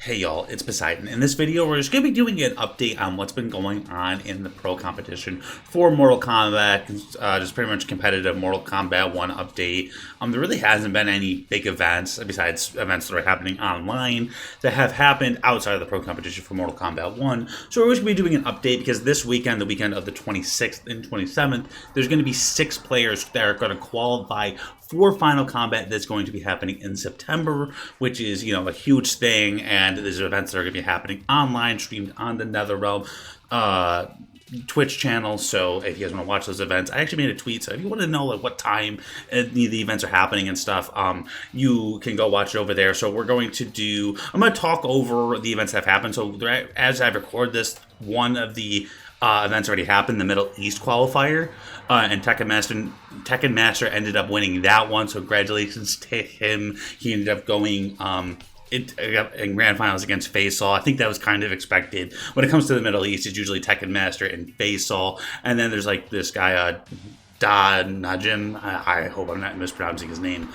Hey y'all, it's Poseidon. In this video, we're just going to be doing an update on what's been going on in the pro competition for Mortal Kombat, just pretty much competitive Mortal Kombat 1 update. There really hasn't been any big events, besides events that are happening online, that have happened outside of the pro competition for Mortal Kombat 1. So we're just going to be doing an update because this weekend, the weekend of the 26th and 27th, there's going to be 6 players that are going to qualify for Final Kombat that's going to be happening in September, which is, a huge thing, and these are events that are going to be happening online, streamed on the NetherRealm Twitch channel. So if you guys want to watch those events, I actually made a tweet, so if you want to know what time the events are happening and stuff, you can go watch it over there. So I'm going to talk over the events that have happened. So as I record this, one of the events already happened, the Middle East Qualifier, and Tekken Master ended up winning that one, so congratulations to him. He ended up going in grand finals against Faisal. I think that was kind of expected. When it comes to the Middle East, it's usually Tekken Master and Faisal, and then there's like this guy, Da Najim, I hope I'm not mispronouncing his name,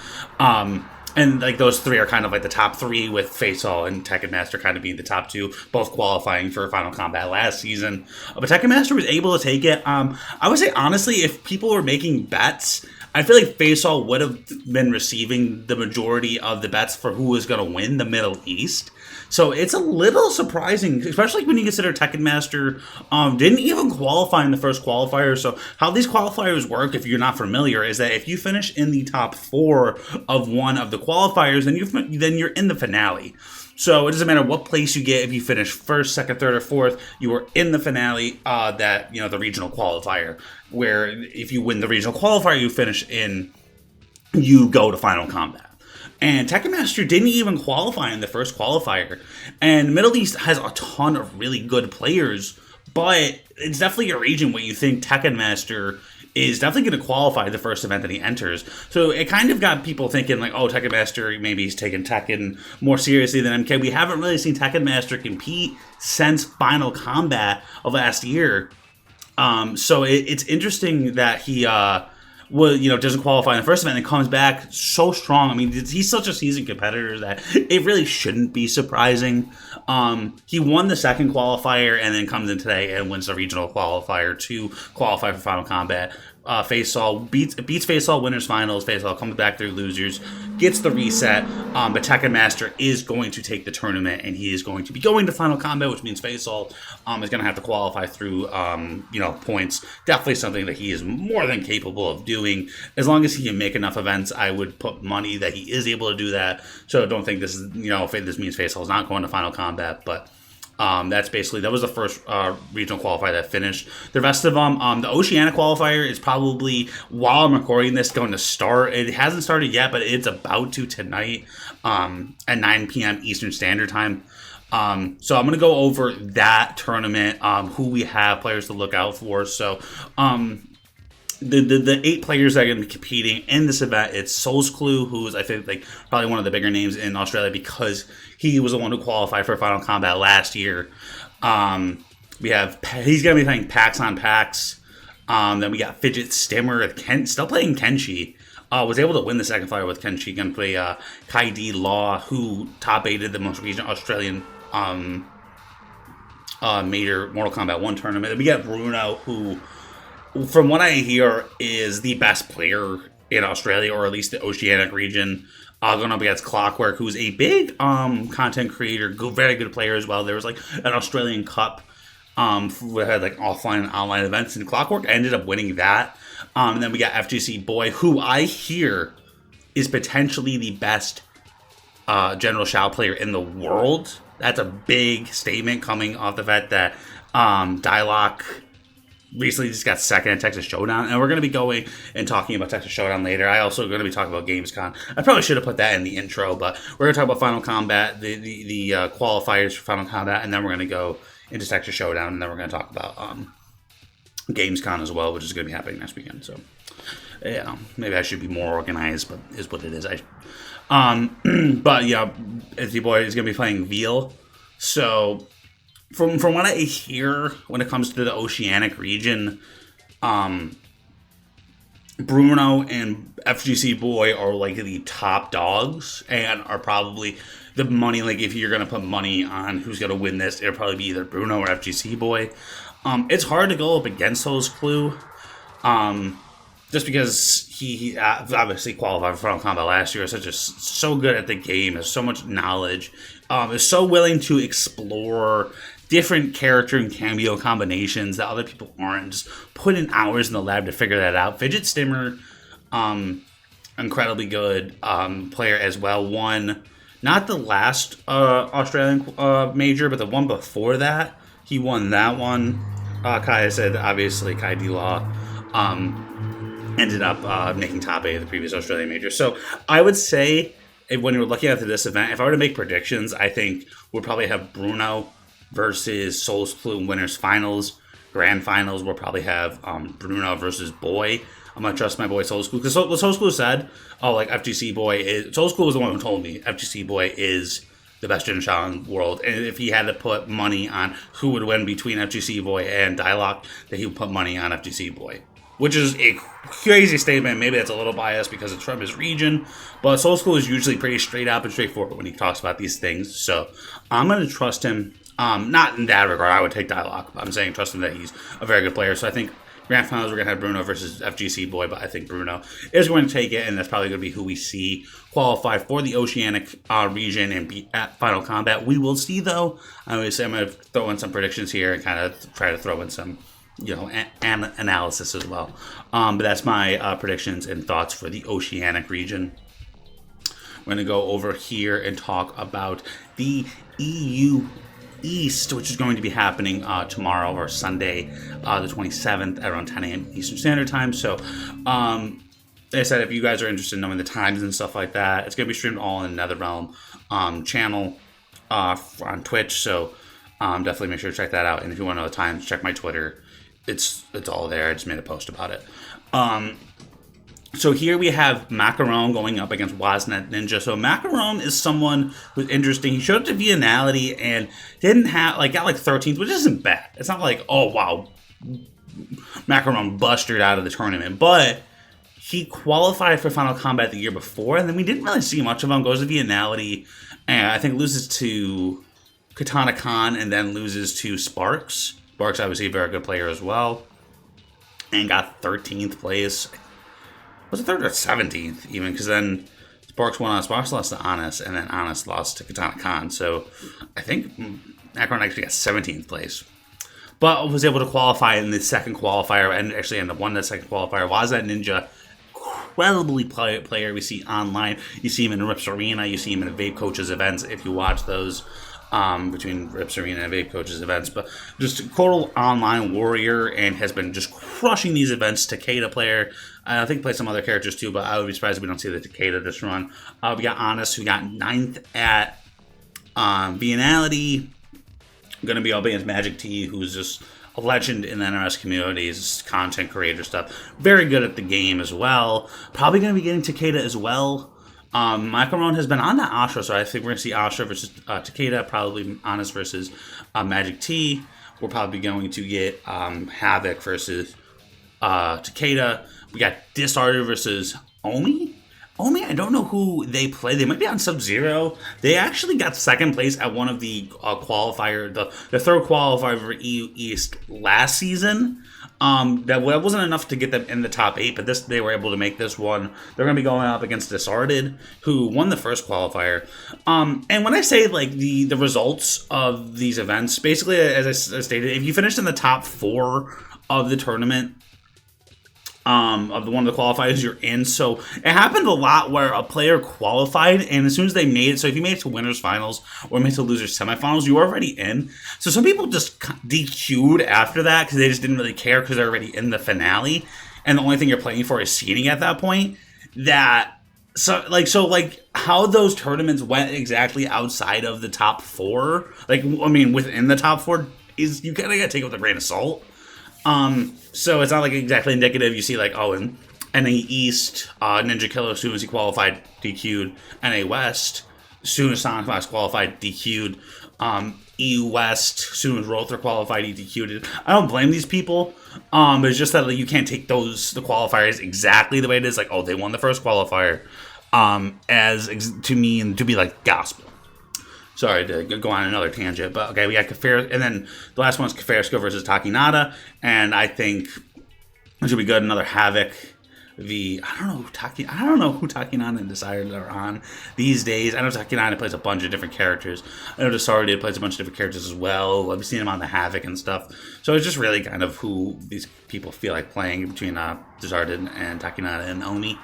and like those three are kind of like the top 3, with Faisal and Tekken Master kind of being the top 2, both qualifying for Final Kombat last season. But Tekken Master was able to take it. I would say, honestly, if people were making bets, I feel like Faisal would have been receiving the majority of the bets for who was going to win the Middle East. So it's a little surprising, especially when you consider Tekken Master didn't even qualify in the first qualifier. So how these qualifiers work, if you're not familiar, is that if you finish in the top 4 of one of the qualifiers, then you're in the finale. So it doesn't matter what place you get. If you finish first, second, third, or fourth, you are in the finale, the regional qualifier, where if you win the regional qualifier, you go to Final Kombat. And Tekken Master didn't even qualify in the first qualifier. And Middle East has a ton of really good players, but it's definitely a region where you think Tekken Master is definitely going to qualify the first event that he enters. So it kind of got people thinking like, oh, Tekken Master, maybe he's taking Tekken more seriously than MK. We haven't really seen Tekken Master compete since Final Kombat of last year. So it's interesting that he doesn't qualify in the first event and comes back so strong. I mean, he's such a seasoned competitor that it really shouldn't be surprising. He won the second qualifier and then comes in today and wins the regional qualifier to qualify for Final Kombat. Faisal beats Faisal winners finals. Faisal comes back through losers, gets the reset, but Tekken Master is going to take the tournament, and he is going to be going to Final Kombat, which means Faisal is going to have to qualify through points. Definitely something that he is more than capable of doing. As long as he can make enough events, I would put money that he is able to do that. So don't think this is this means Faisal is not going to Final Kombat, but that was the first regional qualifier that finished. The rest of them, the Oceanic Qualifier is probably, while I'm recording this, going to start. It hasn't started yet, but it's about to tonight at 9 p.m. Eastern Standard Time. So I'm going to go over that tournament, who we have, players to look out for. So the 8 players that are going to be competing in this event, it's Soul's Clue, who is, I think, probably one of the bigger names in Australia because he was the one who qualified for Final Kombat last year. He's going to be playing Pax on Pax. Then we got Fidget Stimmer, still playing Kenshi. Was able to win the second fight with Kenshi. Going to play Kaidi Law, who top 8'd the most recent Australian major Mortal Kombat 1 tournament. Then we got Bruno, who, from what I hear, is the best player in Australia, or at least the Oceanic region. Going up against Clockwork, who's a big content creator, very good player as well. There was an Australian Cup we had offline and online events, and Clockwork ended up winning that. And then we got FGC Boy, who I hear is potentially the best General Shao player in the world. That's a big statement coming off the fact that Dialogue recently just got second at Texas Showdown, and we're going to be going and talking about Texas Showdown later. I also going to be talking about Gamescom. I probably should have put that in the intro, but we're going to talk about Final Kombat, the qualifiers for Final Kombat, and then we're going to go into Texas Showdown, and then we're going to talk about Gamescom as well, which is going to be happening next weekend. So, maybe I should be more organized, but is what it is. But yeah, the boy is going to be playing Veal. So, From what I hear, when it comes to the Oceanic region, Bruno and FGC Boy are the top dogs and are probably the money, like if you're going to put money on who's going to win this, it'll probably be either Bruno or FGC Boy. It's hard to go up against Souls Clue. Just because he obviously qualified for Final Kombat last year, so good at the game, has so much knowledge, is so willing to explore different character and cameo combinations that other people aren't. Just put in hours in the lab to figure that out. Fidget Stimmer, incredibly good player as well. Won not the last Australian major, but the one before that. He won that one. Kai said, obviously, Kai D-Law ended up making top 8 of the previous Australian major. So I would say, when you're looking at this event, if I were to make predictions, I think we'll probably have Bruno versus Souls Clue winners finals. Grand finals, we'll probably have Bruno versus Boy. I'm going to trust my boy Souls Clue. Because what Souls Clue said, FGC Boy is... Souls Clue was the one who told me FGC Boy is the best Jin Shao in the world. And if he had to put money on who would win between FGC Boy and Dialogue, that he would put money on FGC Boy. Which is a crazy statement. Maybe that's a little biased because it's from his region. But Soul School is usually pretty straight up and straightforward when he talks about these things. So I'm going to trust him. Not in that regard. I would take Dialogue. I'm saying trust him that he's a very good player. So I think Grand Finals we're going to have Bruno versus FGC Boy. But I think Bruno is going to take it. And that's probably going to be who we see qualify for the Oceanic region and be at Final Kombat. We will see, though. Obviously, I'm going to throw in some predictions here and kind of try to throw in some analysis as well. But that's my predictions and thoughts for the Oceanic region. We're going to go over here and talk about the EU East, which is going to be happening tomorrow or Sunday, the 27th at around 10 a.m. Eastern Standard Time. So, like I said, if you guys are interested in knowing the times and stuff like that, it's going to be streamed all in NetherRealm channel on Twitch. So, definitely make sure to check that out. And if you want to know the times, check my Twitter. It's all there. I just made a post about it. So here we have Macaron going up against Wasnet Ninja. So Macaron is someone who's interesting. He showed up to Viennality and got 13th, which isn't bad. It's not like, oh wow, Macaron busted out of the tournament, but he qualified for Final Kombat the year before, and then we didn't really see much of him. Goes to Viennality, and I think loses to Katana Khan, and then loses to Sparks. Sparks, obviously, a very good player as well. And got 13th place. Was it 3rd or 17th, even? Because then Sparks won on Sparks, lost to Honest, and then Honest lost to Katana Khan. So I think Akron actually got 17th place. But was able to qualify in the second qualifier, and actually ended up winning the second qualifier. Was that Ninja? Incredibly player we see online. You see him in Rips Arena. You see him in Vape Coaches events if you watch those. Between Rips Arena and Vape Coaches events, but just a total online warrior and has been just crushing these events. Takeda player, I think played some other characters too, but I would be surprised if we don't see the Takeda this run. We got Honest, who got 9th at Viennality. Going to be up against Magic T, who's just a legend in the NRS community, is content creator stuff. Very good at the game as well. Probably going to be getting Takeda as well. Macaron has been on that Asha, so I think we're going to see Asha versus Takeda, probably Honest versus Magic T. We're probably going to get Havoc versus Takeda. We got Disarder versus Omi. Omi, I don't know who they play. They might be on Sub-Zero. They actually got 2nd place at one of the qualifier, the 3rd qualifier for EU East last season. That wasn't enough to get them in the top 8, but they were able to make this one. They're going to be going up against Disarded, who won the 1st qualifier. And when I say like the results of these events, basically, as I stated, if you finish in the top 4 of the tournament, of one of the qualifiers you're in. So it happened a lot where a player qualified, and as soon as they made it, so if you made it to winners finals or made it to losers semifinals, you were already in. So some people just DQ'd after that because they just didn't really care because they're already in the finale, and the only thing you're playing for is seeding at that point. How those tournaments went exactly outside of the top 4, within the top 4, is you kind of got to take it with a grain of salt. So it's not like exactly indicative. You see in NA East, Ninja Killer, as soon as he qualified, DQ'd. NA West, as soon as Sonic Fox qualified, DQ'd. EU West, as soon as Rother qualified, he DQ'd. I don't blame these people. It's just that you can't take the qualifiers exactly the way it is. They won the 1st qualifier, to be like gospel. Sorry to go on another tangent, but okay, we got Kafir, and then the last one is Kafersko versus Takinada, and I think it should be good. Another Havoc. I don't know who Takinada and Desire are on these days. I know Takinada plays a bunch of different characters. I know Desire plays a bunch of different characters as well. I've seen him on the Havoc and stuff. So it's just really kind of who these people feel like playing between Desire and Takinada and Oni.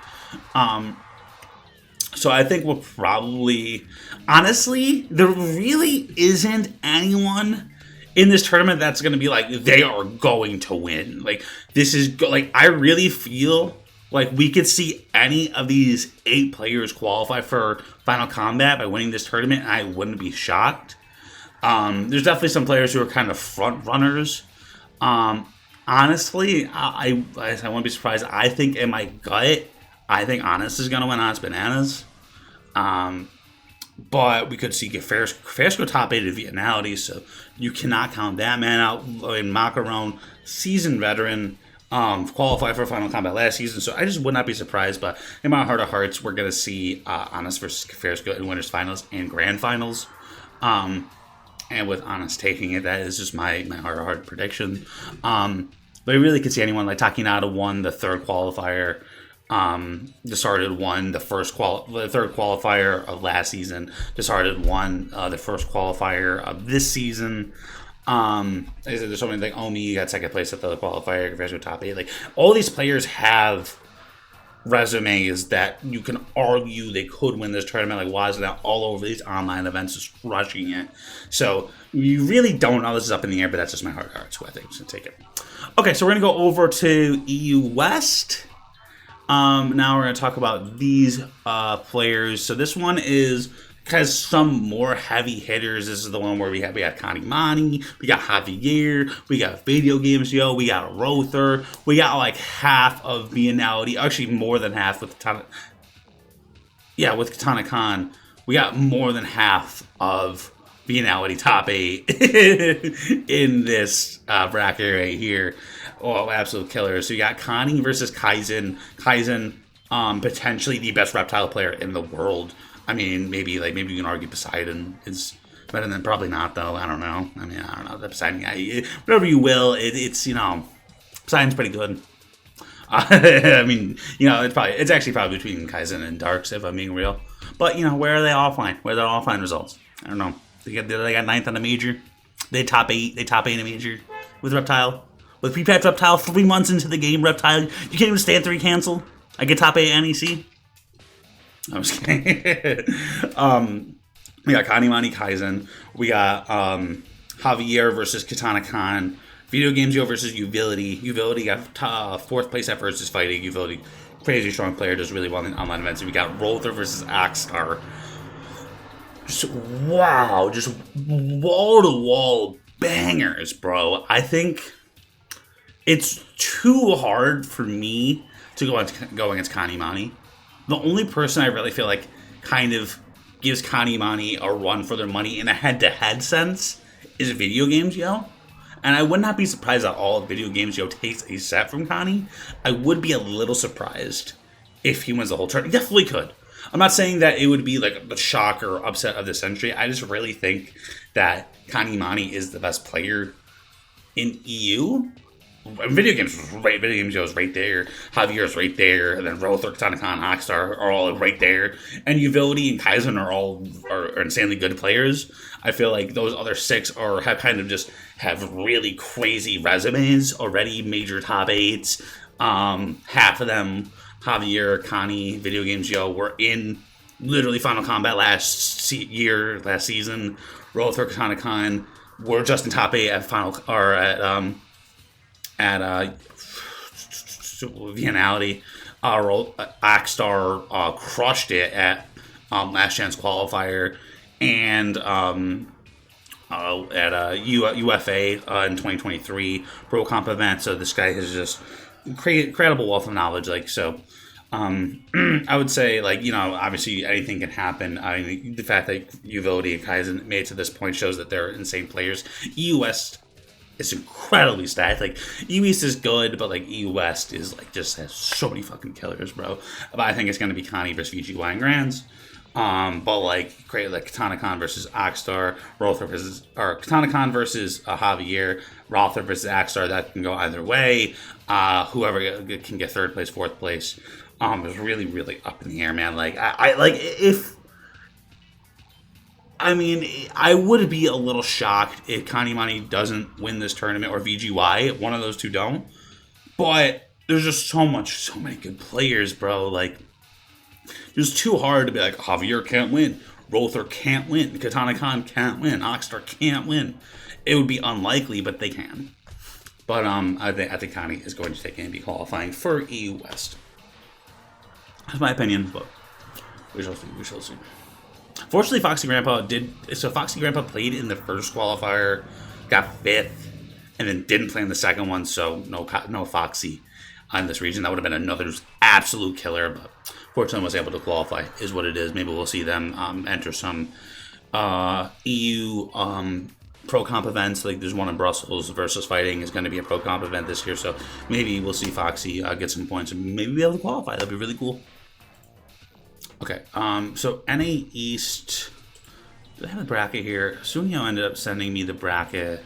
So I think we'll probably... Honestly, there really isn't anyone in this tournament that's going to be like, they are going to win. Like, this is... Like, I really feel like we could see any of these 8 players qualify for Final Kombat by winning this tournament, and I wouldn't be shocked. There's definitely some players who are kind of front runners. Honestly, I wouldn't be surprised. I think in my gut, I think Honest is going to win Honest Bananas. But we could see Kafersko top 8 at Vietnality, so you cannot count that man out. In Macaron, seasoned veteran, qualified for Final Kombat last season, so I just would not be surprised. But in my heart of hearts, we're going to see Honest versus Kafersko in Winners Finals and Grand Finals. And with Honest taking it, that is just my heart of heart prediction. But I really could see anyone like Takinada won the third qualifier. Desarded won the third qualifier of last season. Desarded won the first qualifier of this season. There's so many, like Omi got second place at the qualifier, Kafersko top 8. Like, all these players have resumes that you can argue they could win this tournament. Like, why is that all over these online events just crushing it? So you really don't know. This is up in the air, but that's just my heart of hearts who I think is going to take it. Okay, so we're going to go over to EU West. Now we're going to talk about these players. So this one has some more heavy hitters. This is the one where we got Kanimani, we got Javier, we got Video Games Yo, we got Rother, we got like half of Vianality, actually more than half with Katana. Yeah, with Katana Khan, we got more than half of Vianality top 8 in this bracket right here. Oh, absolute killers. So you got Connie versus Kaizen. Kaizen, potentially the best reptile player in the world. I mean, maybe you can argue Poseidon is better than, probably not though. I don't know. I don't know. The Poseidon guy, whatever you will. It's Poseidon's pretty good. I mean, it's actually probably between Kaizen and Darks if I'm being real. But where are they all fine? Where are they all fine results? I don't know. They got 9th on a major. They top 8. They top 8 in a major with reptile. With pre-patch reptile 3 months into the game, reptile, you can't even stand 3 cancel. I get top 8 NEC. I'm just kidding. We got Kanimani Kaizen. We got Javier versus Katana Khan. Video Games Yo versus Uvility. Uvility got 4th place at Versus Fighting. Uvility, crazy strong player, does really well in online events. And we got Rother versus Axstar. Just wall-to-wall bangers, bro. I think it's too hard for me to go against Kanimani. The only person I really feel like kind of gives Kanimani a run for their money in a head-to-head sense is Video Games Yo. And I would not be surprised at all if Video Games Yo takes a set from Connie. I would be a little surprised if he wins the whole tournament. He definitely could. I'm not saying that it would be like the shock or upset of the century. I just really think that Kanimani is the best player in EU. Video Games is right. Video Games is right there. Javier is right there, and then Rother, Katana Khan, Hockstar are all right there, and Uvility and Kaizen are insanely good players. I feel like those other 6 have really crazy resumes already, major top 8s. Half of them, Javier, Connie, Video Games Yo, were in literally Final Kombat last season. Rother, Katana Khan were just in top 8 at Vianality. Axstar crushed it at Last Chance Qualifier and at UFA in 2023 Pro Comp event. So this guy has just incredible wealth of knowledge. I would say, obviously anything can happen. I mean, the fact that Uvility and Kaizen made it to this point shows that they're insane players. EU West is incredibly stacked. EU East is good, but EU West is just has so many fucking killers, bro. But I think it's gonna be Connie versus VGY and Grands. But like create like Katana Khan versus Oxstar, Rother versus or Katana Khan versus Javier, Rother versus Oxstar. That can go either way. Whoever can get third place, fourth place. Is really really up in the air, man. Like I like if. I mean, I would be a little shocked if Kanimani doesn't win this tournament or VGY. One of those two don't. But there's just so many good players, bro. Like, it's too hard to be like, Javier can't win. Rother can't win. Katana Khan can't win. Oxstar can't win. It would be unlikely, but they can. But I think Connie is going to take and be qualifying for EU West. That's my opinion, but we shall see. We shall see. Fortunately, Foxy Grandpa did. So Foxy Grandpa played in the first qualifier, got fifth, and then didn't play in the second one. So no Foxy in this region. That would have been another absolute killer. But fortunately, was able to qualify. Is what it is. Maybe we'll see them enter some EU pro comp events. Like there's one in Brussels versus Fighting is going to be a pro comp event this year. So maybe we'll see Foxy get some points and maybe be able to qualify. That'd be really cool. Okay, so NA East, do I have a bracket here? Sunio ended up sending me the bracket.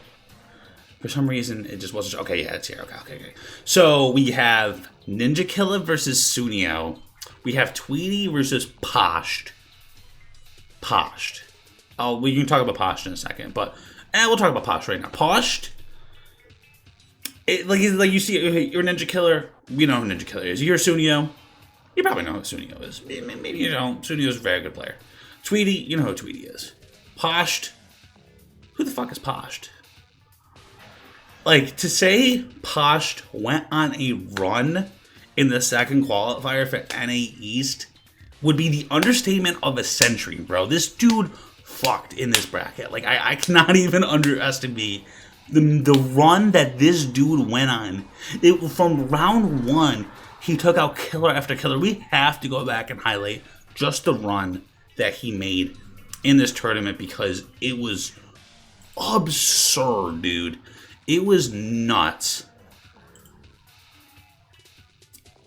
For some reason, it just wasn't, okay, yeah, it's here, okay. So, we have Ninja Killer versus Sunio. We have Tweety versus Poshed. Oh, we can talk about Poshed in a second, but, we'll talk about Poshed right now. Poshed, like you see, you're Ninja Killer, we know who Ninja Killer is. You're Sunio. You probably know who Sunio is. Maybe you don't. Sunio's a very good player. Tweety, you know who Tweety is. Poshed. Who the fuck is Poshed? Like, to say Poshed went on a run in the second qualifier for NA East would be the understatement of a century, bro. This dude fucked in this bracket. Like, I cannot even underestimate the run that this dude went on. From round one, he took out killer after killer. We have to go back and highlight just the run that he made in this tournament because it was absurd, dude. It was nuts.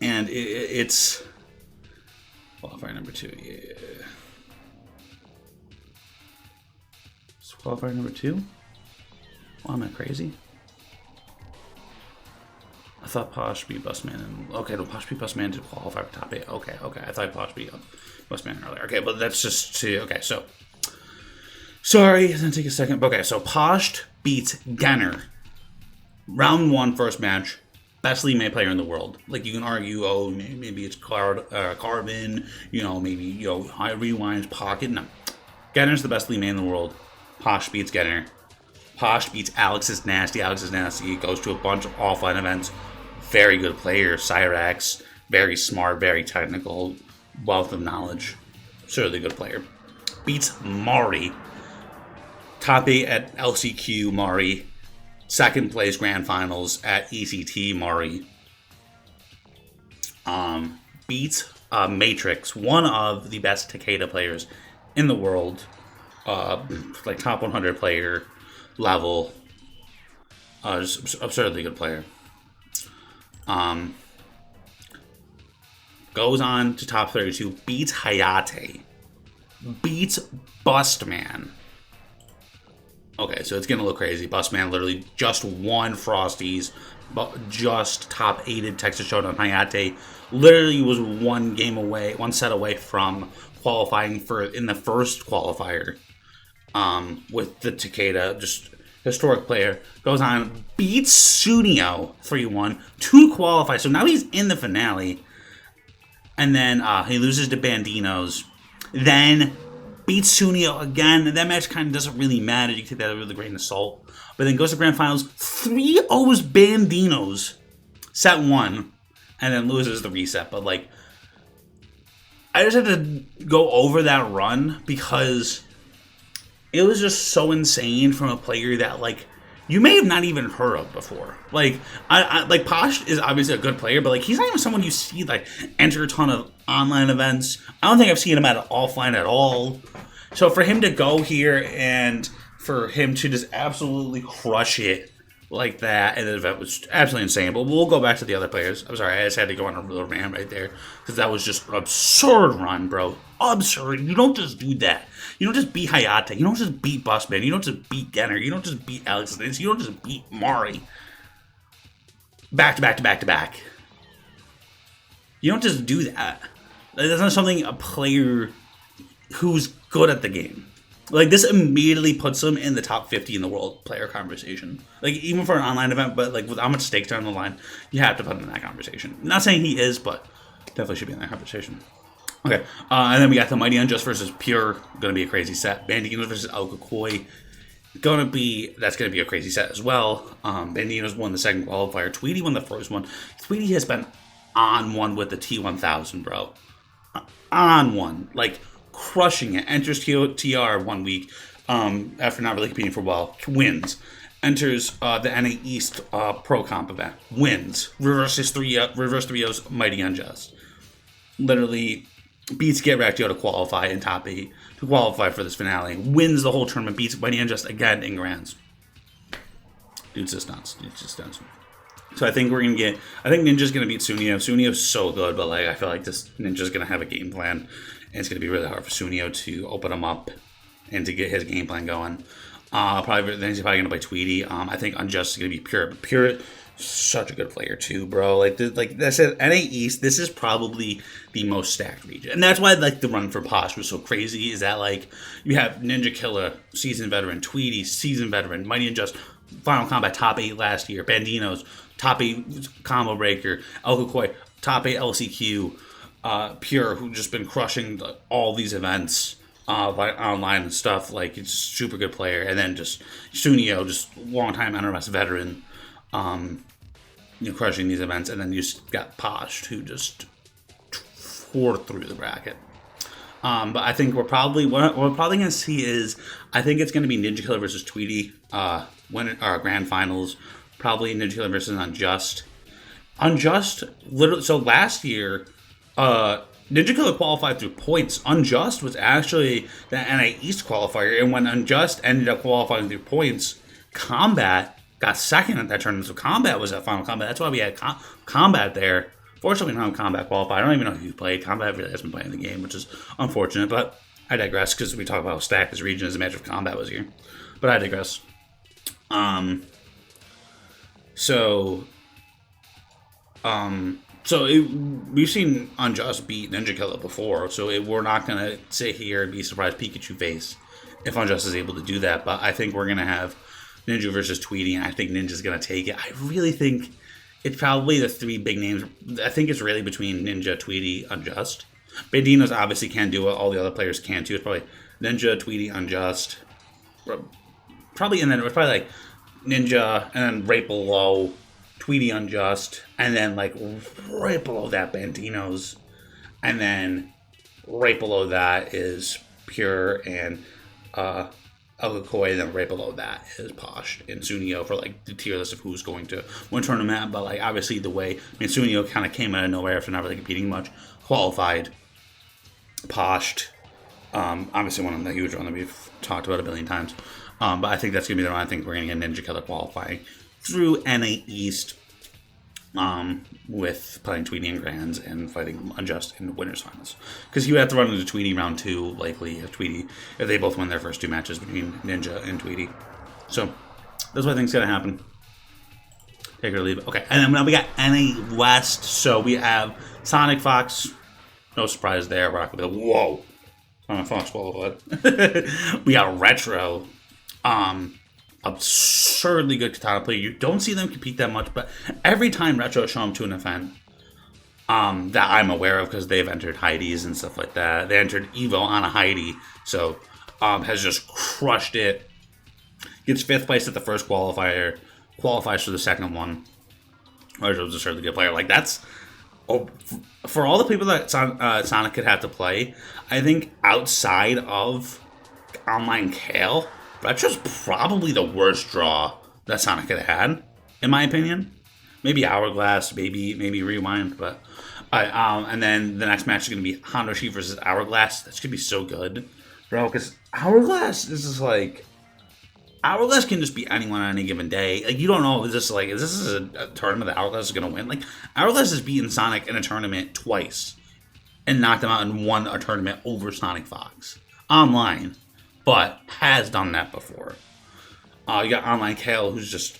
And it's qualifier number 2, yeah. It's qualifier number 2? Well, am I crazy? I thought Posh beat Busman. Okay, no, Posh beat Busman to qualify for top 8. Okay. I thought Posh beat Busman earlier. Okay, but that's just to... Okay, so... Sorry, it's going to take a second. Okay, so Posh beats Genner. Round 1, first match. Best league player in the world. Like, you can argue, oh, maybe it's Carbon, maybe, High Rewinds, Pocket. No. Genner's the best league in the world. Posh beats Genner. Posh beats Alex is Nasty. Alex is Nasty goes to a bunch of offline events. Very good player. Cyrax. Very smart. Very technical. Wealth of knowledge. Certainly good player. Beats Mari. Top 8 at LCQ Mari. Second place grand finals at ECT Mari. Beats Matrix. One of the best Takeda players in the world. Like top 100 player level. Just absurdly good player. Goes on to top 32. Beats Hayate. Beats Bustman. Okay, so it's gonna look crazy. Bustman literally just won Frosties, but just top 8 Texas Showdown. Hayate literally was one set away from qualifying in the first qualifier. With the Takeda, just historic player, goes on, beats Sunio 3-1 to qualify. So now he's in the finale. And then he loses to Bandinos. Then beats Sunio again. And that match kind of doesn't really matter. You can take that with a grain of salt. But then goes to grand finals, 3-0's Bandinos. Set 1. And then loses the reset. But like, I just had to go over that run because it was just so insane from a player that, like, you may have not even heard of before. Like, like Posh is obviously a good player, but, like, he's not even someone you see, like, enter a ton of online events. I don't think I've seen him at offline at all. So for him to go here and for him to just absolutely crush it like that, and the event was absolutely insane. But we'll go back to the other players. I'm sorry, I just had to go on a little rant right there because that was just an absurd run, bro. Absurd. You don't just do that. You don't just beat Hayate. You don't just beat Busman. You don't just beat Genner. You don't just beat Alex Lins. You don't just beat Mari. Back to back to back to back. You don't just do that. That's not something a player who's good at the game. Like, this immediately puts him in the top 50 in the world player conversation. Like, even for an online event, but like with how much stakes are on the line, you have to put him in that conversation. Not saying he is, but definitely should be in that conversation. Okay, and then we got the Mighty Unjust versus Pure. Going to be a crazy set. Bandinos versus Alcacoi. That's going to be a crazy set as well. Bandinos won the second qualifier. Tweety won the first one. Tweety has been on one with the T1000, bro. On one. Like, crushing it. Enters TR 1 week after not really competing for a while. Wins. Enters the NA East Pro Comp event. Wins. Reverse 3-0's Mighty Unjust. Literally beats Get Ractio to qualify in top 8 to qualify for this finale. Wins the whole tournament. Beats Mighty Unjust again in Grands. Dude's just nuts. So I think Ninja's gonna beat Sunio. Sunio's so good, but like I feel like this Ninja's gonna have a game plan, and it's gonna be really hard for Sunio to open him up and to get his game plan going. Then he's probably gonna play Tweety. I think Unjust is gonna be Pure. But Pure, such a good player too, bro. Like I said, NA East, this is probably the most stacked region, and that's why like the run for Posh was so crazy. Is that like you have Ninja Killer, seasoned veteran, Tweety, seasoned veteran, Mighty Unjust, Final Combat top 8 last year, Bandinos top 8 combo breaker, Alcacoi top 8 LCQ, Pure, who just been crushing all these events like online and stuff. Like, it's a super good player. And then just Sunio, just long-time NRS veteran, crushing these events. And then you just got Posh, who just tore through the bracket. But I think what we're probably going to see is, I think it's going to be Ninja Killer versus Tweety, grand finals. Probably Ninja Killer versus Unjust. Literally, so last year, Ninja Killer qualified through points. Unjust was actually the NA East qualifier, and when Unjust ended up qualifying through points, Kombat got second at that tournament. So Kombat was at Final Combat. That's why we had Kombat there. Fortunately, we don't have Kombat qualify. I don't even know who played. Kombat really hasn't been playing the game, which is unfortunate, but I digress, because we talk about how stacked this region is. Imagine if Kombat was here. But I digress. We've seen Unjust beat Ninja Killer before, so we're not going to sit here and be surprised Pikachu face if Unjust is able to do that, but I think we're going to have Ninja versus Tweety, and I think Ninja's going to take it. I really think it's probably the 3 big names. I think it's really between Ninja, Tweety, Unjust. Bandinos obviously can do it. All the other players can too. It's probably Ninja, Tweety, Unjust. Probably, and then it's probably like Ninja, and then right below Tweety, Unjust, and then like right below that Bandinos, and then right below that is Pure and Alcacoi, and then right below that is Posh and Sunio for like the tier list of who's going to win tournament. But like obviously Sunio kind of came out of nowhere after not really competing much, qualified, Poshed, obviously one of the huge one that we've talked about a billion times. But I think that's going to be the one. I think we're going to get Ninja Killer qualifying through NA East, with playing Tweety and Grands and fighting Unjust in the winners finals. Because you have to run into Tweety round 2, likely, if they both win their first 2 matches between Ninja and Tweety. So, that's what I think is going to happen. Take it or leave it. Okay, and then now we got NA West. So we have Sonic Fox. No surprise there. We're not going to be like, whoa. Sonic Fox qualified. We got Retro. Absurdly good katana player. You don't see them compete that much, but every time Retro show them to an event that I'm aware of, because they've entered Heidi's and stuff like that. They entered Evo on a Heidi, so has just crushed it. Gets 5th place at the first qualifier, qualifies for the second one. Retro's a certainly good player. Like, that's for all the people that Sonic could have to play. I think outside of online Kale, Retro's probably the worst draw that Sonic could have had, in my opinion. Maybe Hourglass, maybe Rewind, but and then the next match is going to be Hondoshi versus Hourglass. That's going to be so good, bro, because Hourglass is just like, Hourglass can just beat anyone on any given day. Like, you don't know, is this a tournament that Hourglass is going to win? Like, Hourglass has beaten Sonic in a tournament twice and knocked him out and won a tournament over Sonic Fox. Online, but has done that before. You got Online Kale, who's just...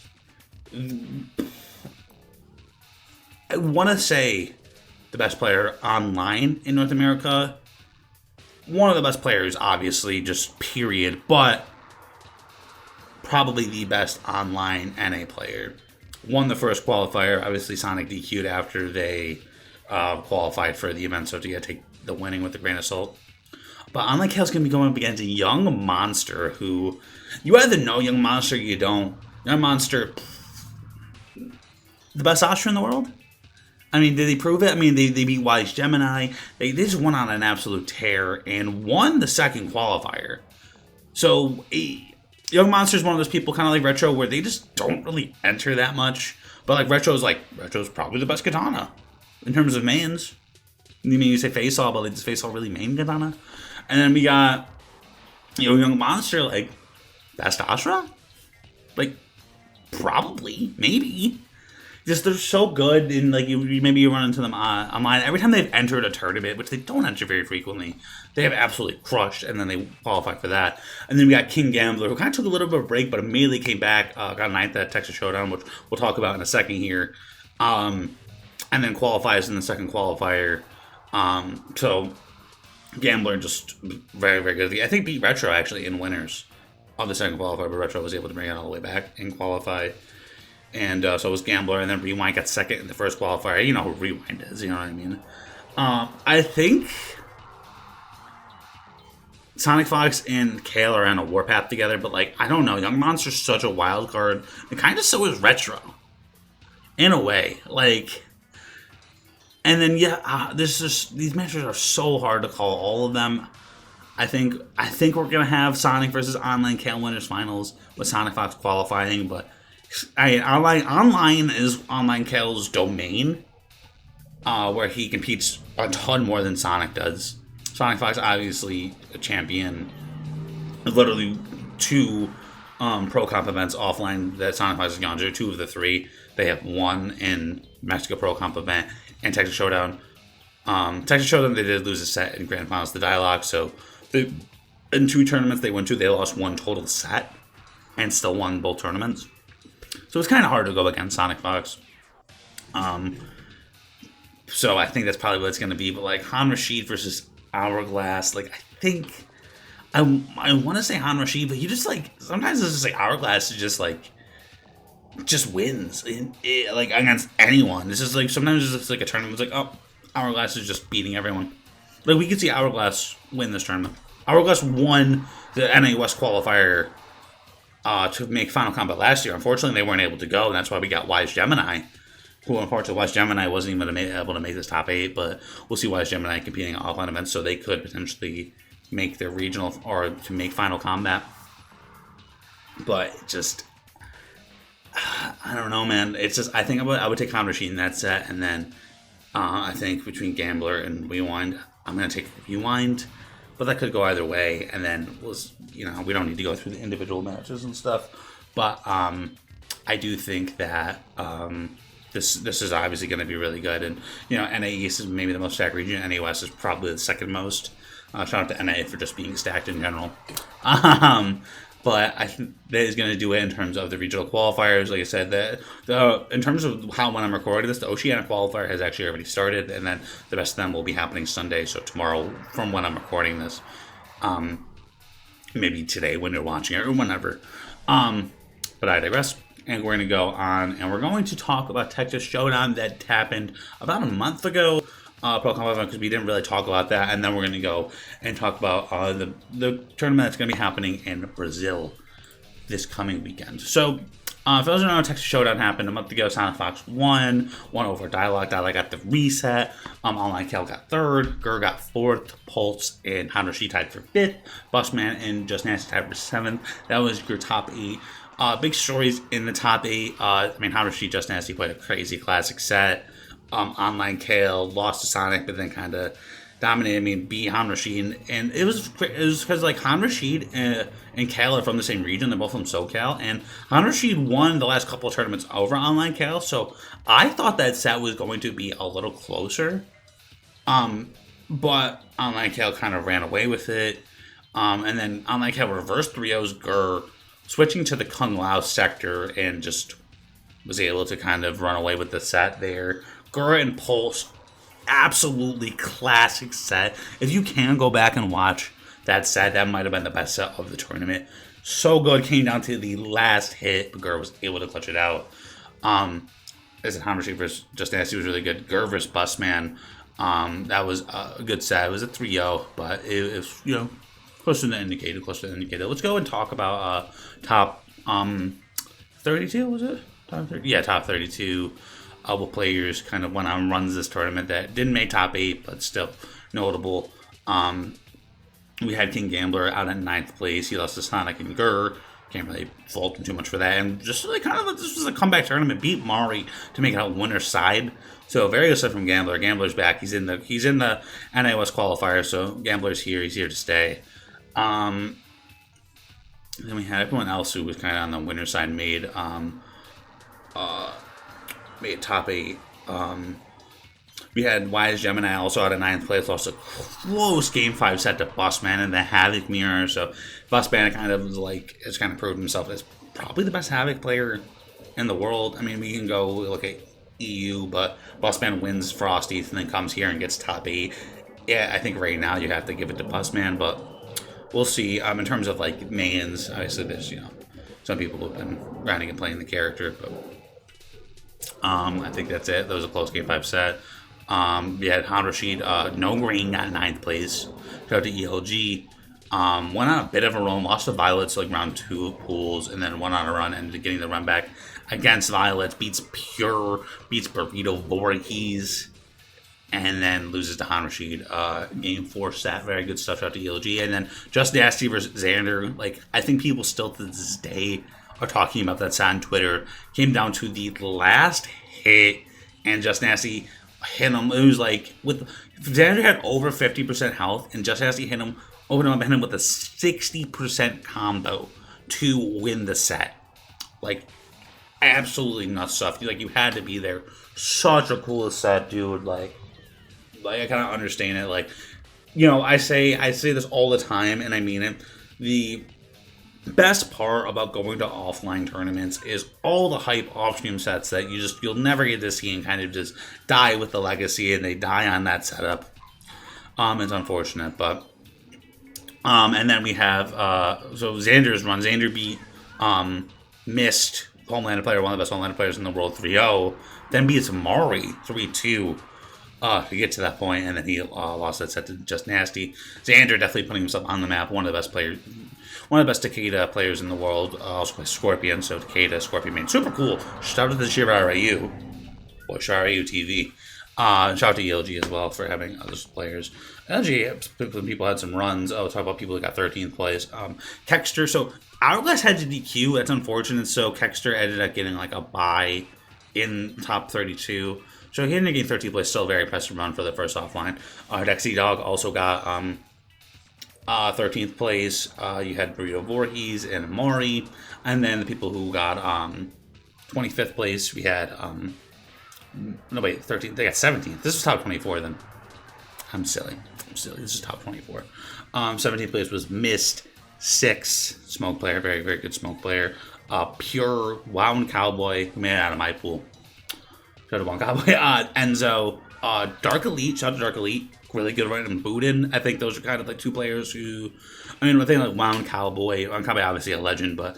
I want to say the best player online in North America. One of the best players, obviously, just period, but probably the best online NA player. Won the first qualifier. Obviously, Sonic DQ'd after they qualified for the event, so you got to take the winning with a grain of salt. But Online Kale's going to be going up against a Young Monster who... You either know Young Monster or you don't. Young Monster... The best Astra in the world? I mean, did they prove it? I mean, they beat Wise Gemini. They just went on an absolute tear and won the second qualifier. So... Young Monster is one of those people, kind of like Retro, where they just don't really enter that much. But like Retro's probably the best katana in terms of mains. You mean you say Face All, but like, does Face All really main katana? And then we got Young Monster, like best Astra, like probably, maybe. Just they're so good, and like maybe you run into them online every time they've entered a tournament, which they don't enter very frequently. They have absolutely crushed, and then they qualify for that. And then we got King Gambler, who kind of took a little bit of a break, but immediately came back, got 9th at Texas Showdown, which we'll talk about in a second here, and then qualifies in the second qualifier. So Gambler just very, very good. I think beat Retro actually in winners of the second qualifier, but Retro was able to bring it all the way back and qualify. And so was Gambler, and then Rewind got second in the first qualifier. You know who Rewind is, you know what I mean? I think Sonic Fox and Kale are on a warpath together, but like, I don't know. Young Monster's such a wild card. And kind of so is Retro. In a way. Like, and then, these matches are so hard to call, all of them. I think we're going to have Sonic versus Online Kale winners finals with Sonic Fox qualifying, but online is Online Kale's domain, where he competes a ton more than Sonic does. Sonic Fox, obviously a champion. Literally 2 Pro Comp events offline that Sonic Fox has gone to. 2 of the 3. They have 1 in Mexico Pro Comp event and Texas Showdown. Texas Showdown, they did lose a set in Grand Finals, the Dialogue. So in 2 tournaments they went to, they lost 1 total set and still won both tournaments. So it's kind of hard to go against Sonic Fox. So I think that's probably what it's going to be. But like Han Rashid versus Hourglass, like I want to say Han Rashid, but you just like sometimes it's just like Hourglass is just wins like against anyone. It's just like sometimes it's just like a tournament. It's like, oh, Hourglass is just beating everyone. Like we could see Hourglass win this tournament. Hourglass won the NA West Qualifier to make Final Kombat last year. Unfortunately, they weren't able to go, and that's why we got Wise Gemini, who unfortunately Wise Gemini wasn't even able to make this top 8, but we'll see Wise Gemini competing at offline events, so they could potentially make their regional or to make Final Kombat. But just, I don't know, man. It's just, I think I would take Han Rashid in that set, and then I think between Gambler and Rewind, I'm going to take Rewind. But that could go either way, and then we don't need to go through the individual matches and stuff. But I do think that this is obviously going to be really good, and NA East is maybe the most stacked region. NA West is probably the second most. Shout out to NA for just being stacked in general. But I think that is going to do it in terms of the regional qualifiers. Like I said, in terms of when I'm recording this, the Oceanic Qualifier has actually already started, and then the rest of them will be happening Sunday, so tomorrow from when I'm recording this. Maybe today when you're watching it, or whenever. But I digress, and we're going to go on, and we're going to talk about Texas Showdown that happened about a month ago. Pro Combat because we didn't really talk about that, and then we're going to go and talk about the tournament that's going to be happening in Brazil this coming weekend. So, for those who don't know, Texas Showdown happened a month ago. Sonic Fox won over Dialogue. Dialogue got the reset. Online Kel got 3rd. Gur got 4th. Pulse and Han Rashid tied for 5th. Busman and Just Nasty tied for 7th. That was your top 8. Big stories in the top 8. Han Rashid, Just Nasty played a crazy classic set. Online Kale lost to Sonic, but then kind of dominated. I mean, beat Han Rashid, and it was because like Han Rashid and Cal are from the same region. They're both from SoCal, and Han Rashid won the last couple of tournaments over Online Cal. So I thought that set was going to be a little closer. But Online Cal kind of ran away with it. And then Online Cal reversed 3-0's Gur, switching to the Kung Lao sector, and just was able to kind of run away with the set there. Gur and Pulse, absolutely classic set. If you can go back and watch that set, that might have been the best set of the tournament. So good, came down to the last hit, but Gur was able to clutch it out. As a Hammershake versus Just Nasty was really good. Gur versus Busman, that was a good set. It was a 3-0, but it was, you know, close to the indicator, Let's go and talk about top 32, was it? Top 30? Yeah, top 32 players kind of went on runs this tournament that didn't make top 8, but still notable. We had King Gambler out at 9th place. He lost to Sonic and Gur. Can't really fault him too much for that. And just like kind of, this was a comeback tournament. Beat Mari to make it out winner's side. So very good stuff from Gambler. Gambler's back. He's in the NA West Qualifier. So Gambler's here. He's here to stay. Then we had everyone else who was kind of on the winner's side made top 8. We had Wise Gemini also out of 9th place, lost a close Game 5 set to Busman and the Havoc Mirror. So Busman has kind of proved himself as probably the best Havoc player in the world. I mean, we can go look at EU, but Busman wins Frosty and then comes here and gets top 8. Yeah, I think right now you have to give it to Busman, but we'll see. In terms of like mains, obviously there's, you know, some people have been grinding and playing the character, but I think that's it. That was a close Game 5 set. We had Han Rashid, no green, got 9th place. Shout out to ELG. Went on a bit of a run, lost to Violets like round 2 of pools, and then went on a run, ended up getting the run back against Violets, beats Pure, beats Burrito Voorhees, and then loses to Han Rashid. Game 4 set, very good stuff. Shout out to ELG. And then Just Nasty versus Xander. Like, I think people still to this day are talking about that set on Twitter. Came down to the last hit, and Just Nasty hit him. It was like, with Xander had over 50% health, and Just Nasty hit him with a 60% combo to win the set. Like, absolutely nuts stuff. Like, you had to be there. Such a cool set, dude. Like I kind of understand it. Like, you know, I say this all the time, and I mean it. The best part about going to offline tournaments is all the hype off-stream sets that you'll never get to see and kind of just die with the legacy, and they die on that setup. It's unfortunate, but and then we have so Xander's run. Xander beat Mist, Homeland player, one of the best Homeland players in the world, 3-0. Then beats Mari 3-2. To get to that point, and then he lost that set to Just Nasty. Xander definitely putting himself on the map. One of the best Takeda players in the world. Also plays Scorpion, so Takeda, Scorpion main. Super cool. Shout out to Shiva RAU. Or Sharayu TV. Shout out to ELG as well for having other players. ELG, people had some runs. I'll talk about people who got 13th place. Kexter, so Hourglass had to DQ. That's unfortunate. So Kexter ended up getting like a bye in top 32. So he didn't get 13th place, still a very impressive run for the first offline. Dexy Dog also got 13th place. You had Burrito Voorhees and Amari. And then the people who got 25th place, we had 13th. They got 17th. This was top 24 then. I'm silly. This is top 24. 17th place was Mist 6, smoke player, very, very good smoke player. Pure Wound Cowboy, who made it out of my pool. Enzo, Dark Elite, shout out to Dark Elite, really good right in Budin. I think those are kind of like two players who, I mean, I think like Wound Cowboy obviously a legend, but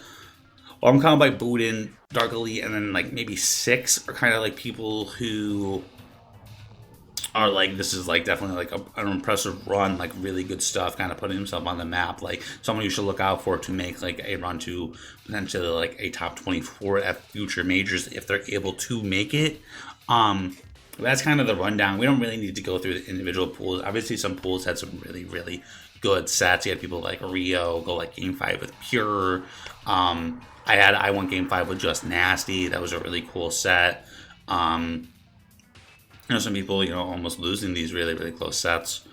Wound Cowboy, Budin, Dark Elite, and then like maybe 6 are kind of like people who are like, this is like definitely like an impressive run, like really good stuff, kind of putting himself on the map, like someone you should look out for to make like a run to potentially like a top 24 at future majors if they're able to make it. That's kind of the rundown. We don't really need to go through the individual pools. Obviously some pools had some really, really good sets. You had people like Rio go like Game 5 with Pure. I won Game 5 with Just Nasty. That was a really cool set. Some people, almost losing these really, really close sets.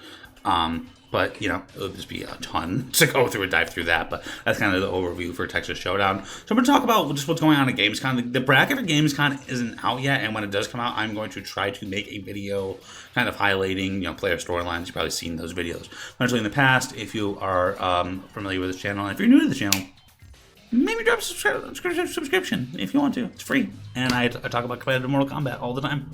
But, it would just be a ton to go through and dive through that. But that's kind of the overview for Texas Showdown. So I'm going to talk about just what's going on at Gamescom. The bracket for Gamescom isn't out yet. And when it does come out, I'm going to try to make a video kind of highlighting, player storylines. You've probably seen those videos. Eventually in the past, if you are familiar with this channel, and if you're new to the channel, maybe drop a subscription if you want to. It's free. And I talk about competitive Mortal Kombat all the time.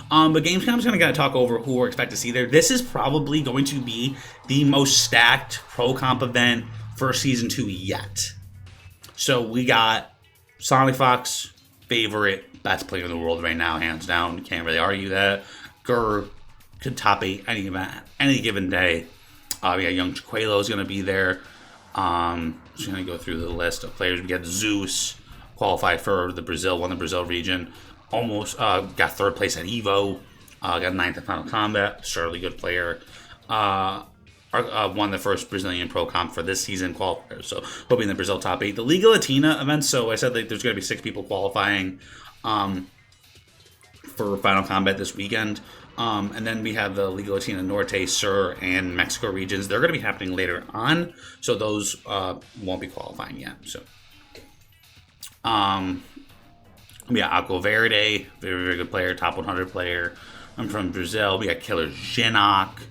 But Gamescom is going to talk over who we're expected to see there. This is probably going to be the most stacked Pro Comp event for Season 2 yet. So we got Sonic Fox, favorite, best player in the world right now, hands down. Can't really argue that. Gur could top 8 any event, any given day. We got Young Chiquelo is going to be there. Just going to go through the list of players. We got Zeus, qualified for the Brazil, won the Brazil region. Almost got 3rd place at Evo. Got 9th at Final Kombat. Surely good player. Won the first Brazilian Pro Comp for this season qualifier. So hoping the Brazil top 8. The Liga Latina event. So I said there's going to be 6 people qualifying for Final Kombat this weekend. And then we have the Liga Latina Norte, Sur, and Mexico regions. They're going to be happening later on. So those won't be qualifying yet. So. We got Aqua Verde, very, very good player, top 100 player. I'm from Brazil. We got Killer Shinnok.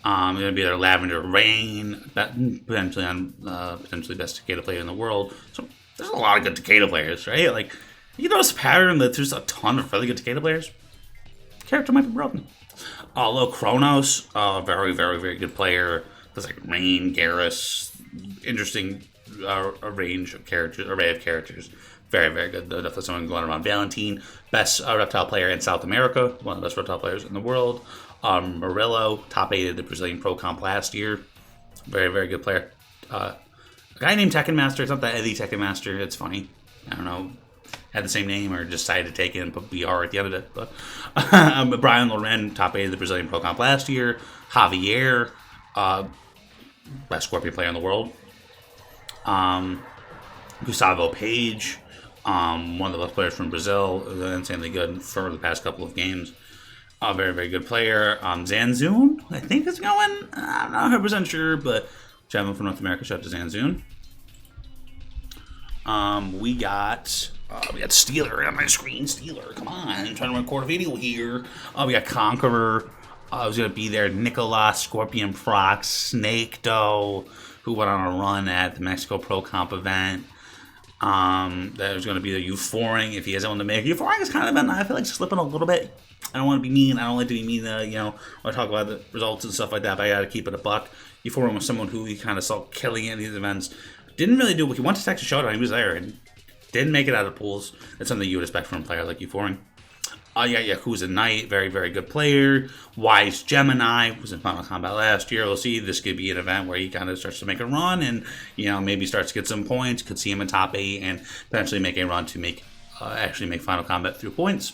Going to be their Lavender Rain, potentially best Takeda player in the world. So there's a lot of good Takeda players, right? Like, you notice a pattern that there's a ton of really good Takeda players. Character might be broken. Although Kronos, very, very, very good player. There's like Rain, Garrus, interesting array of characters. Very, very good. Definitely someone going around. Valentine, best reptile player in South America. One of the best reptile players in the world. Murillo, top 8 at the Brazilian Pro Comp last year. Very, very good player. A guy named Tekken Master. It's not that Eddie Tekken Master. It's funny. I don't know. Had the same name or decided to take it and put BR at the end of it. But Brian Loren, top 8 at the Brazilian Pro Comp last year. Javier, best Scorpion player in the world. Gustavo Page, one of the best players from Brazil, insanely good for the past couple of games. Very, very good player. Zanzoon, I think is going. I'm not 100% sure, but gentleman from North America, shout out to Zanzoon. We got Steeler on my screen. Steeler, come on, I'm trying to record a video here. We got Conqueror. I was going to be there. Nicolas, Scorpion Prox, Snake Doe, who went on a run at the Mexico Pro Comp event. That was going to be the Euphoric if he hasn't wanted to make. Euphoric has kind of been, I feel like, slipping a little bit. I don't want to be mean. I don't like to be mean, when I talk about the results and stuff like that, but I got to keep it a buck. Euphoric was someone who he kind of saw killing in these events. Didn't really do what he went to Texas Showdown. He was there and didn't make it out of the pools. That's something you would expect from a player like Euphoric. Yakuza Knight, very, very good player. Wise Gemini was in Final Kombat last year. We'll see. This could be an event where he kind of starts to make a run and, maybe starts to get some points. Could see him in top 8 and potentially make a run to actually make Final Kombat through points.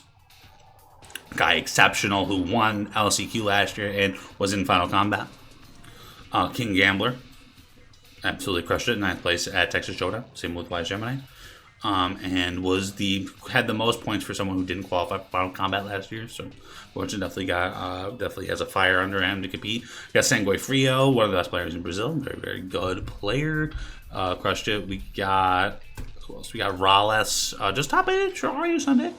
Guy Exceptional who won LCQ last year and was in Final Kombat. King Gambler absolutely crushed it. 9th place at Texas Showdown. Same with Wise Gemini. And had the most points for someone who didn't qualify for Final Kombat last year. So, fortunately, definitely has a fire under him to compete. We got Sangue Frio, one of the best players in Brazil, very, very good player. Crushed it. We got who else? We got Rales, just top 8 at Shirayu Sunday.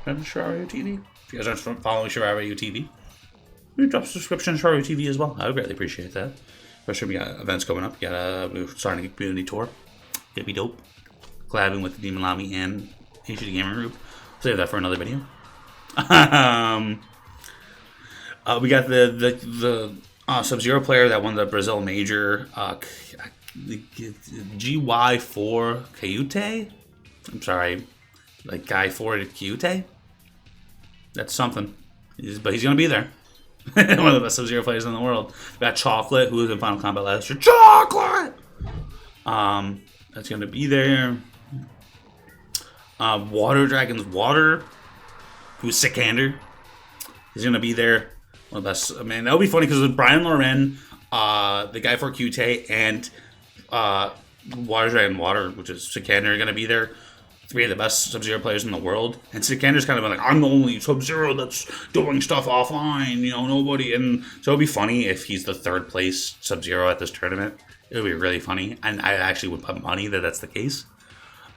Shirayu TV. If you guys aren't following Shirayu TV, you drop a subscription to Shirayu TV as well. I would greatly appreciate that. Especially we got events coming up. We're starting a community tour. It'd be dope. Collabing with the Demon Lobby and HD Gaming Group. Save that for another video. We got the Sub-Zero player that won the Brazil Major. GY4 Cayute? I'm sorry. Like Guy 4 Cayute? That's something. But he's going to be there. One of the best Sub-Zero players in the world. We got Chocolate, who was in Final Kombat last year. Chocolate! That's going to be there. Water Dragons Water, who's Sikander. He's going to be there. One of the best. I mean, that would be funny because with Brian Loren, the guy for QT, and Water Dragon Water, which is Sikander, are going to be there. three of the best Sub-Zero players in the world. And Sikander's kind of been like, I'm the only Sub-Zero that's doing stuff offline, you know, nobody. And so it'd be funny if he's the third place Sub-Zero at this tournament. It would be really funny. And I actually would put money that that's the case.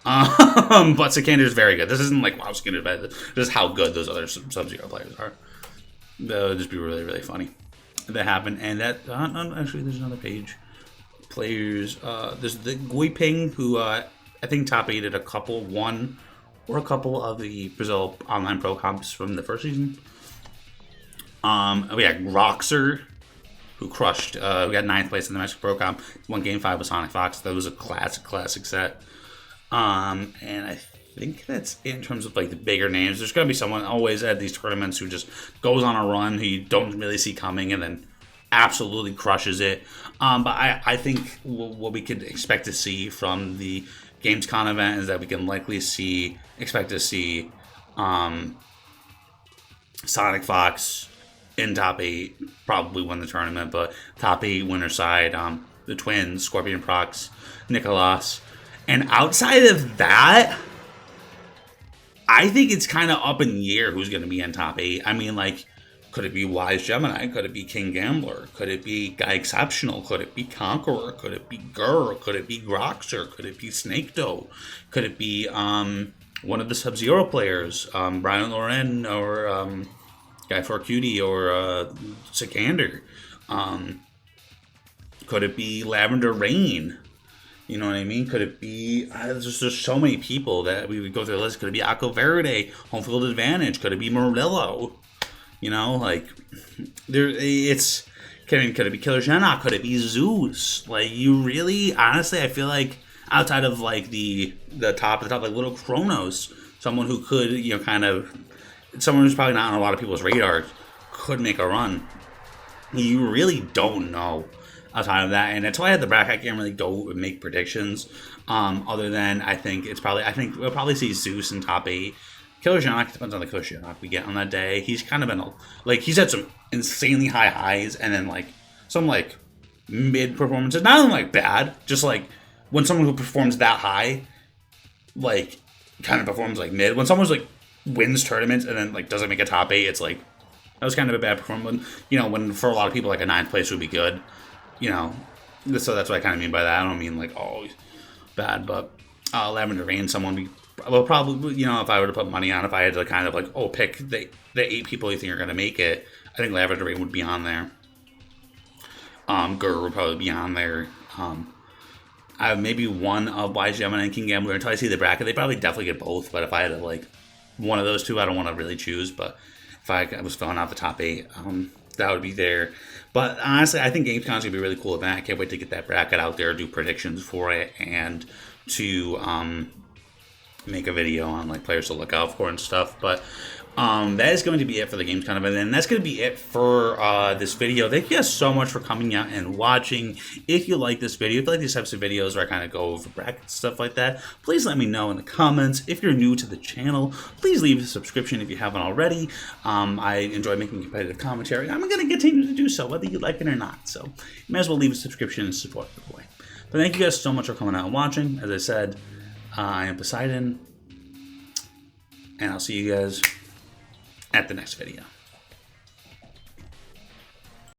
But Sikander's very good. This isn't like, wow, Sikander's bad. This is how good those other Sub-Zero players are. That would just be really, really funny. That happened. And that, actually, there's another page. Players, there's the Guiping, who, I think top 8 at a couple of the Brazil Online Pro Comps from the first season. We had Roxer, who crushed. We got 9th place in the Mexico Pro Comp. Won Game 5 with Sonic Fox. That was a classic set. And I think that's it in terms of like the bigger names. There's gonna be someone always at these tournaments who just goes on a run who you don't really see coming and then absolutely crushes it. But I think what we could expect to see from the Gamescom event is that we can likely expect to see Sonic Fox in top 8, probably win the tournament, but top 8 winner side, the twins, Scorpion Prox, Nicolas. And outside of that, I think it's kind of up in the air who's going to be in top 8. I mean, like, could it be Wise Gemini? Could it be King Gambler? Could it be Guy Exceptional? Could it be Conqueror? Could it be Gur? Could it be Groxer? Could it be Snake Doe? Could it be one of the Sub-Zero players, Brian Loren or Guy 4Cutie or Sikander? Could it be Lavender Rain? You know what I mean? Could it be... there's just so many people that we would go through the list. Could it be Aqua Verde? Home Field Advantage? Could it be Murillo? You know, like, could it be Killer Genak? Could it be Zeus? Like, you really, honestly, I feel like outside of like the top, like Little Kronos, someone who could, you know, someone who's probably not on a lot of people's radar could make a run. You really don't know outside of that, and until I had the bracket, I can't really go and make predictions. Other than I think we'll probably see Zeus in top 8. Killer Genak depends on the Killer Genak we get on that day. He's kind of been he's had some insanely high highs and then like some like mid performances. Not even like bad, just like when someone who performs that high, like kind of performs like mid. When someone's like wins tournaments and then like doesn't make a top 8, it's like that was kind of a bad performance. You know, when for a lot of people like a 9th place would be good. You know, so that's what I kind of mean by that. I don't mean like bad, but Lavender Rain, someone well, probably, you know, if I were to put money on, if I had to kind of like, pick the 8 people you think are going to make it, I think Lavender Rain would be on there. Gur would probably be on there. I have maybe one of Wise Gemini and King Gambler until I see the bracket. They probably definitely get both, but if I had to like one of those two, I don't want to really choose. But if I was filling out the top 8, that would be there. But honestly, I think Gamescom is going to be a really cool event. I can't wait to get that bracket out there, do predictions for it, and to make a video on like players to look out for and stuff. But that is going to be it for the Gamescom event, and that's going to be it for this video. Thank you guys so much for coming out and watching. If you like this video, if you like these types of videos where I kind of go over brackets, stuff like that, please let me know in the comments. If you're new to the channel, please leave a subscription if you haven't already. I enjoy making competitive commentary. I'm going to continue to do so, whether you like it or not. So you might as well leave a subscription and support the boy. But thank you guys so much for coming out and watching. As I said, I am Poseidon, and I'll see you guys at the next video.